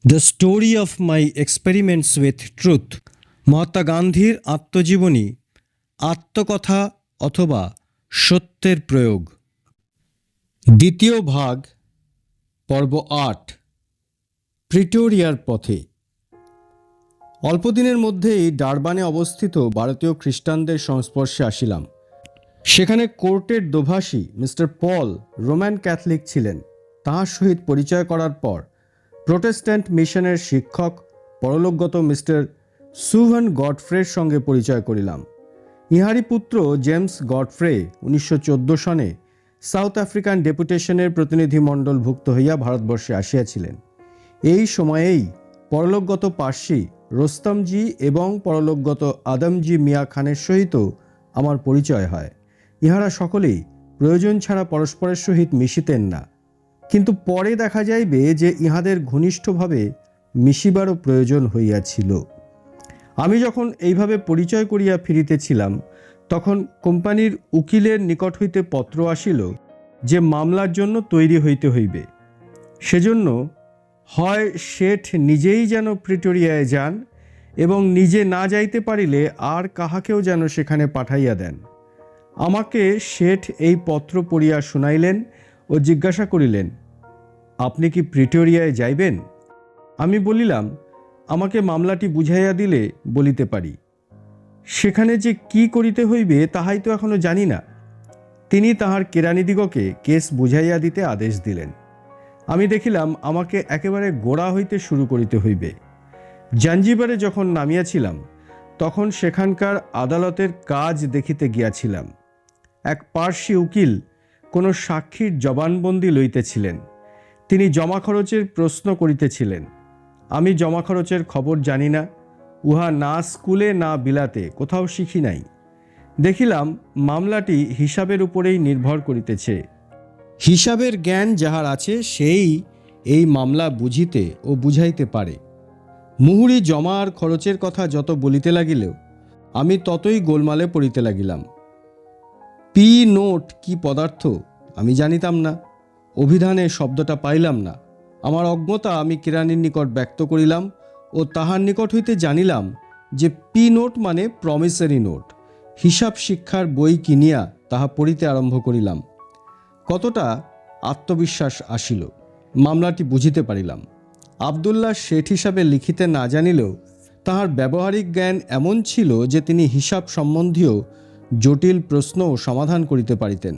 The story of my experiments with truth, Mahatma গান্ধীর আত্মজীবনী, আত্মকথা অথবা সত্যের প্রয়োগ। দ্বিতীয় ভাগ, পর্ব ৮, প্রিটোরিয়ার পথে। অল্পদিনের মধ্যেই ডারবানে অবস্থিত ভারতীয় খ্রিস্টানদের সংস্পর্শে আসিলাম। সেখানে কোর্টের দোভাষী মিস্টার পল রোমান ক্যাথলিক ছিলেন। তাঁর সহিত পরিচয় করার পর প্রোটেস্ট্যান্ট মিশনের শিক্ষক পরলোকগত মিস্টার সুভান গডফ্রের সঙ্গে পরিচয় করিলাম। ইহারি পুত্র জেমস গডফ্রে 1914 সনে সাউথ আফ্রিকান ডেপুটেশনের প্রতিনিধিমণ্ডলভুক্ত হইয়া ভারতবর্ষে আসিয়াছিলেন। এই সময়েই পরলোকগত পার্সি রোস্তমজি এবং পরলোকগত আদমজি মিয়া খানের সহিত আমার পরিচয় হয়। ইহারা সকলেই প্রয়োজন ছাড়া পরস্পরের সহিত মিশিতেন না, কিন্তু পরে দেখা যাইবে যে ইহাদের ঘনিষ্ঠভাবে মিশিবারও প্রয়োজন হইয়াছিল। আমি যখন এইভাবে পরিচয় করিয়া ফিরিতেছিলাম, তখন কোম্পানির উকিলের নিকট হইতে পত্র আসিল যে মামলার জন্য তৈরি হইতে হইবে। সেজন্য হয় শেঠ নিজেই যেন প্রিটোরিয়ায় যান এবং নিজে না যাইতে পারিলে আর কাহাকেও যেন সেখানে পাঠাইয়া দেন। আমাকে শেঠ এই পত্র পড়িয়া শুনাইলেন ও জিজ্ঞাসা করিলেন, আপনি কি প্রিটোরিয়ায় যাইবেন? আমি বলিলাম, আমাকে মামলাটি বুঝাইয়া দিলে বলিতে পারি। সেখানে যে কি করিতে হইবে তাহাই তো এখনো জানি না। তিনি তাহার কেরানিদিগকে কেস বুঝাইয়া দিতে আদেশ দিলেন। আমি দেখিলাম আমাকে একেবারে গোড়া হইতে শুরু করিতে হইবে। জাঞ্জিবারে যখন নামিয়াছিলাম, তখন সেখানকার আদালতের কাজ দেখিতে গিয়াছিলাম। এক পার্সি উকিল কোনো সাক্ষীর জবানবন্দি লইতেছিলেন। তিনি জমা খরচের প্রশ্ন করিতেছিলেন। আমি জমা খরচের খবর জানি না, উহা না স্কুলে না বিলাতে কোথাও শিখি নাই। দেখিলাম মামলাটি হিসাবের উপরেই নির্ভর করিতেছে। হিসাবের জ্ঞান যাহার আছে সেই এই মামলা বুঝিতে ও বুঝাইতে পারে। মুহুরি জমা আর খরচের কথা যত বলিতে লাগিলেও আমি ততই গোলমালে পড়িতে লাগিলাম। পি নোট কি পদার্থ আমি জানিতাম না, অভিধানে শব্দটা পাইলাম না। আমার অজ্ঞতা আমি কেরানির নিকট ব্যক্ত করিলাম ও তাহার নিকট হইতে জানিলাম যে পি নোট মানে প্রমিসারি নোট। হিসাব শিক্ষার বই কিনিয়া তাহা পড়িতে আরম্ভ করিলাম। কতটা আত্মবিশ্বাস আসিল, মামলাটি বুঝিতে পারিলাম। আবদুল্লাহ শেঠ হিসাবে লিখিতে না জানিলেও তাহার ব্যবহারিক জ্ঞান এমন ছিল যে তিনি হিসাব সম্বন্ধীয় জটিল প্রশ্নও সমাধান করিতে পারিতেন।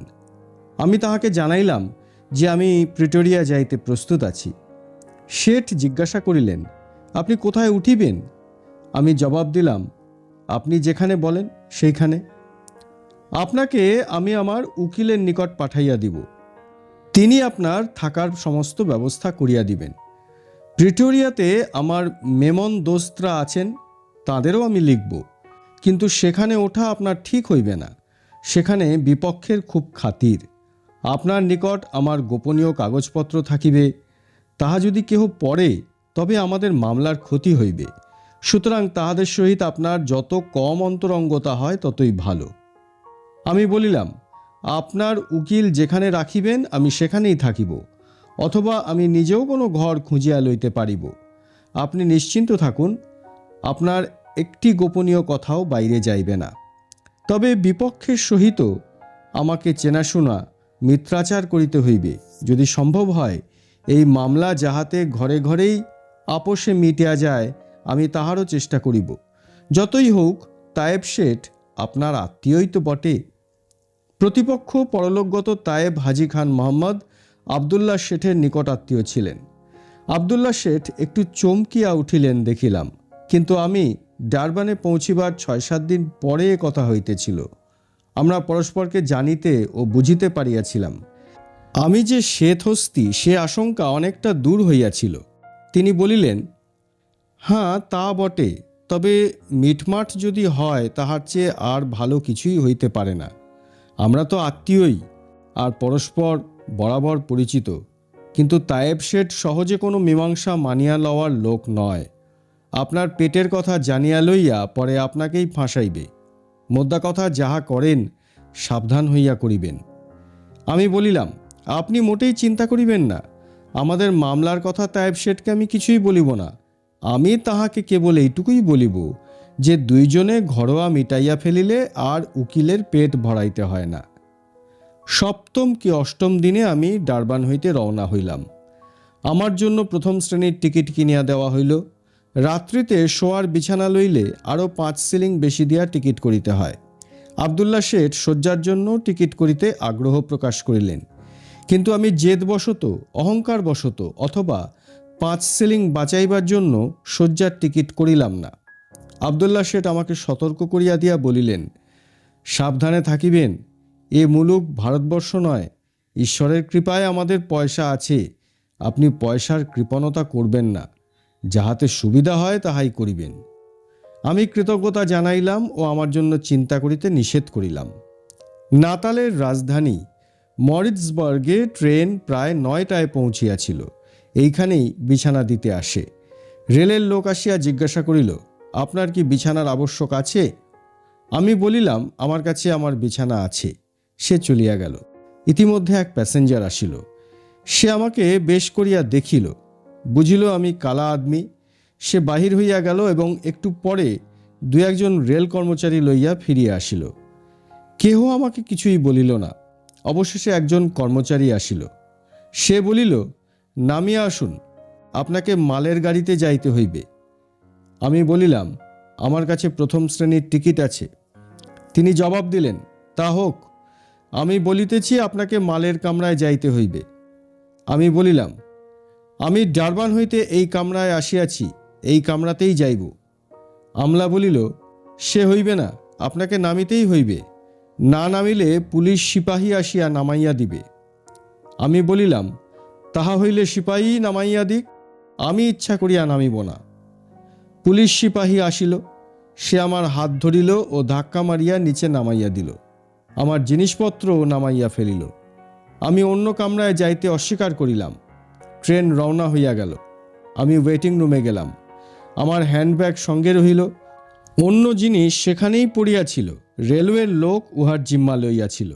আমি তাহাকে জানাইলাম যে আমি প্রিটোরিয়া যাইতে প্রস্তুত আছি। শেঠ জিজ্ঞাসা করিলেন, আপনি কোথায় উঠিবেন? আমি জবাব দিলাম, আপনি যেখানে বলেন সেইখানে। আপনাকে আমি আমার উকিলের নিকট পাঠাইয়া দিব, তিনি আপনার থাকার সমস্ত ব্যবস্থা করিয়া দিবেন। প্রিটোরিয়াতে আমার মেমন দোস্তরা আছেন, তাঁদেরও আমি লিখব, কিন্তু সেখানে ওঠা আপনার ঠিক হইবে না। সেখানে বিপক্ষের খুব খাতির। আপনার নিকট আমার গোপনীয় কাগজপত্র থাকিবে, তাহা যদি কেহ পড়ে তবে আমাদের মামলার ক্ষতি হইবে। সুতরাং তাহাদের সহিত আপনার যত কম অন্তরঙ্গতা হয় ততই ভালো। আমি বলিলাম, আপনার উকিল যেখানে রাখিবেন আমি সেখানেই থাকিব, অথবা আমি নিজেও কোনো ঘর খুঁজিয়া লইতে পারিব। আপনি নিশ্চিন্ত থাকুন, আপনার একটি গোপনীয় কথাও বাইরে যাইবে না। তবে বিপক্ষের সহিত আমাকে চেনাশোনা মিত্রাচার করিতে হইবে। যদি সম্ভব হয় এই মামলা যাহাতে ঘরে ঘরেই আপোষে মিটিয়া যায়, আমি তাহারও চেষ্টা করিব। যতই হোক তায়েব শেঠ আপনার আত্মীয়ই তো বটে। প্রতিপক্ষ পরলোকগত তায়েব হাজি খান মোহাম্মদ আবদুল্লাহ শেঠের নিকট আত্মীয় ছিলেন। আবদুল্লাহ শেঠ একটু চমকিয়া উঠিলেন দেখিলাম, কিন্তু আমি ডারবানে পৌঁছিবার 6-7 দিন পরে কথা হইতেছিল। আমরা পরস্পরকে জানিতে ও বুঝিতে পারিয়াছিলাম। আমি যে শ্বেতহস্তি সে আশঙ্কা অনেকটা দূর হইয়াছিল। তিনি বলিলেন, হ্যাঁ তা বটে, তবে মিটমাট যদি হয় তাহার চেয়ে আর ভালো কিছুই হইতে পারে না। আমরা তো আত্মীয়ই আর পরস্পর বরাবর পরিচিত, কিন্তু তায়েব শেঠ সহজে কোনো মীমাংসা মানিয়া লওয়ার লোক নয়। আপনার পেটের কথা জানিয়া লইয়া পরে আপনাকেই ফাঁসাইবে। মোদ্দা কথা যাহা করেন সাবধান হইয়া করিবেন। আমি বলিলাম, আপনি মোটেই চিন্তা করিবেন না, আমাদের মামলার কথা তায়েব শেঠকে আমি কিছুই বলিব না। আমি তাহাকে কেবল এইটুকুই বলিব যে দুইজনে ঘরোয়া মিটাইয়া ফেলিলে আর উকিলের পেট ভরাইতে হয় না। সপ্তম কি অষ্টম দিনে আমি ডারবান হইতে রওনা হইলাম। আমার জন্য প্রথম শ্রেণীর টিকিট কিনিয়া দেওয়া হইল। রাত্রিতে শোয়ার বিছানা লইলে আরও 5 শিলিং বেশি দিয়া টিকিট করিতে হয়। আবদুল্লাহ শেঠ শয্যার জন্য টিকিট করিতে আগ্রহ প্রকাশ করিলেন, কিন্তু আমি জেদবশত, অহংকারবশত অথবা 5 শিলিং বাঁচাইবার জন্য শয্যার টিকিট করিলাম না। আবদুল্লাহ শেঠ আমাকে সতর্ক করিয়া দিয়া বলিলেন, সাবধানে থাকিবেন, এ মুলুক ভারতবর্ষ নয়। ঈশ্বরের কৃপায় আমাদের পয়সা আছে, আপনি পয়সার কৃপণতা করবেন না, যাহাতে সুবিধা হয় তাহাই করিবেন। আমি কৃতজ্ঞতা জানাইলাম ও আমার জন্য চিন্তা করিতে নিষেধ করিলাম। নাতালের রাজধানী মরিৎজবার্গে ট্রেন প্রায় 9টায় পৌঁছিয়াছিল। এইখানেই বিছানা দিতে আসে। রেলের লোক আসিয়া জিজ্ঞাসা করিল, আপনার কি বিছানার আবশ্যক আছে? আমি বলিলাম, আমার কাছে আমার বিছানা আছে। সে চলিয়া গেল। ইতিমধ্যে এক প্যাসেঞ্জার আসিল। সে আমাকে বেশ করিয়া দেখিল, বুঝিল আমি কালা আদমি। সে বাহির হইয়া গেল এবং একটু পরে 2-1 রেল কর্মচারী লইয়া ফিরিয়া আসিল। কেহ আমাকে কিছুই বলিল না। অবশেষে একজন কর্মচারী আসিল। সে বলিল, নামিয়া আসুন, আপনাকে মালের গাড়িতে যাইতে হইবে। আমি বলিলাম, আমার কাছে প্রথম শ্রেণীর টিকিট আছে। তিনি জবাব দিলেন, তা হোক, আমি বলিতেছি আপনাকে মালের কামরায় যাইতে হইবে। আমি বলিলাম, আমি ডারবান হইতে এই কামরায় আসিয়াছি, এই কামরাতেই যাইব। আমলা বলিল, সে হইবে না, আপনাকে নামিতেই হইবে, না নামিলে পুলিশ সিপাহী আসিয়া নামাইয়া দিবে। আমি বলিলাম, তাহা হইলে সিপাহী নামাইয়া দিক, আমি ইচ্ছা করিয়া নামিব না। পুলিশ সিপাহী আসিল। সে আমার হাত ধরিল ও ধাক্কা মারিয়া নিচে নামাইয়া দিল। আমার জিনিসপত্রও নামাইয়া ফেলিল। আমি অন্য কামরায় যাইতে অস্বীকার করিলাম। ট্রেন রওনা হইয়া গেল। আমি ওয়েটিং রুমে গেলাম। আমার হ্যান্ডব্যাগ সঙ্গে রহিল। অন্য জিনিস সেখানেই পড়িয়াছিল। রেলওয়ের লোক উহার জিম্মা লইয়াছিল।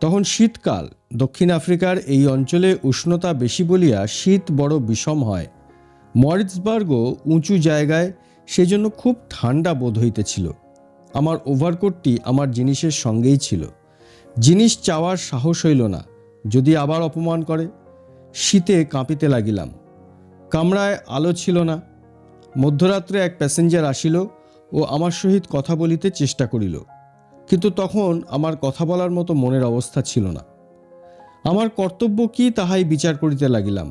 তখন শীতকাল। দক্ষিণ আফ্রিকার এই অঞ্চলে উষ্ণতা বেশি বলিয়া শীত বড় বিষম হয়। মরিৎজবার্গও উঁচু জায়গায়, সেজন্য খুব ঠান্ডা বোধ হইতেছিল। আমার ওভারকোটটি আমার জিনিসের সঙ্গেই ছিল। জিনিস চাওয়ার সাহস হইল না, যদি আবার অপমান করে। শীতে কাঁপিতে লাগিলাম। কামরায় আলো ছিল না। মধ্যরাত্রে এক প্যাসেঞ্জার আসিল ও আমার সহিত কথা বলিতে চেষ্টা করিল, কিন্তু তখন আমার কথা বলার মতো মনের অবস্থা ছিল না। আমার কর্তব্য কি তাহাই বিচার করিতে লাগিলাম।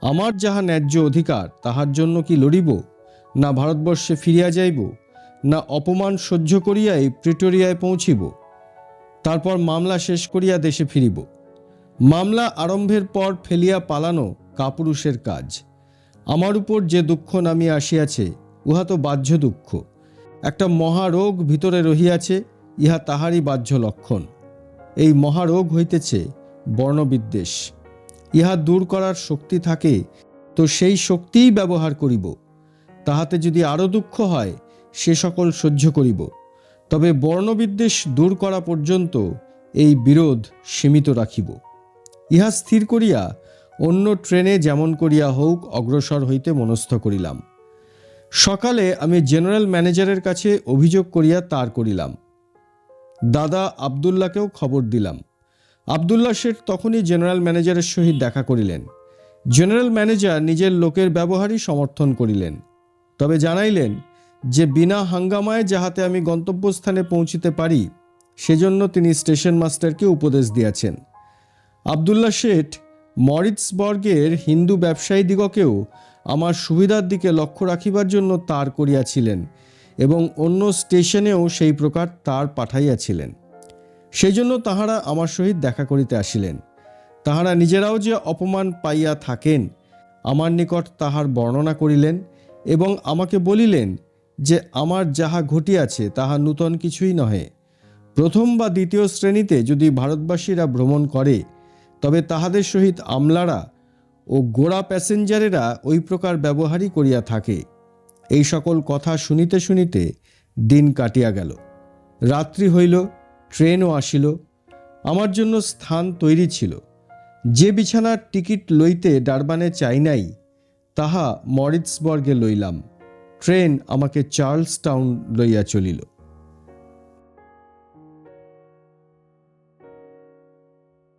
আমার যাহা ন্যায্য অধিকার, তাহার জন্য কি লড়িব, না ভারতবর্ষে ফিরিয়া যাইব, না অপমান সহ্য করিয়াই প্রিটোরিয়ায় পৌঁছিব, তারপর মামলা শেষ করিয়া দেশে ফিরিব। মামলা আরম্ভের পর ফেলিয়া পালানো কাপুরুষের কাজ। আমার উপর যে দুঃখ নামিয়া আসিয়াছে, উহা তো বাহ্য দুঃখ। একটা মহারোগ ভিতরে রহিয়াছে, ইহা তাহারই বাহ্য লক্ষণ। এই মহারোগ হইতেছে বর্ণবিদ্বেষ। ইহা দূর করার শক্তি থাকে তো সেই শক্তিই ব্যবহার করিব। তাহাতে যদি আরও দুঃখ হয়, সে সকল সহ্য করিব। তবে বর্ণবিদ্বেষ দূর করা পর্যন্ত এই বিরোধ সীমিত রাখিব। ইহা স্থির করিয়া অন্য ট্রেনে যেমন করিয়া হোক অগ্রসর হইতে মনস্থ করিলাম। সকালে আমি জেনারেল ম্যানেজারের কাছে অভিযোগ করিয়া তার করিলাম। দাদা আবদুল্লাহকেও খবর দিলাম। আবদুল্লাহ শেঠ তখনই জেনারেল ম্যানেজারের সহিত দেখা করিলেন। জেনারেল ম্যানেজার নিজের লোকের ব্যবহারই সমর্থন করিলেন, তবে জানাইলেন যে বিনা হাঙ্গামায় যাহাতে আমি গন্তব্যস্থানে পৌঁছিতে পারি, সেজন্য তিনি স্টেশন মাস্টারকে উপদেশ দিয়াছেন। আবদুল্লাহ শেঠ মরিৎজবার্গের হিন্দু ব্যবসায়ীদিগকেও আমার সুবিধার দিকে লক্ষ্য রাখিবার জন্য তার করিয়াছিলেন এবং অন্য স্টেশনেও সেই প্রকার তার পাঠাইয়াছিলেন। সেই জন্য তাহারা আমার সহিত দেখা করিতে আসিলেন। তাহারা নিজেরাও যে অপমান পাইয়া থাকেন, আমার নিকট তাহার বর্ণনা করিলেন এবং আমাকে বলিলেন যে আমার যাহা ঘটিয়াছে তাহা নূতন কিছুই নহে। প্রথম বা দ্বিতীয় শ্রেণীতে যদি ভারতবাসীরা ভ্রমণ করে, তবে তাহাদের সহিত আমলারা ও গোড়া প্যাসেঞ্জারেরা ওই প্রকার ব্যবহারই করিয়া থাকে। এই সকল কথা শুনিতে শুনিতে দিন কাটিয়া গেল। রাত্রি হইল, ট্রেনও আসিল। আমার জন্য স্থান তৈরি ছিল। যে বিছানার টিকিট লইতে ডারবানে চাই নাই, তাহা মরিৎসবর্গে লইলাম। ট্রেন আমাকে চার্লস টাউন লইয়া চলিল।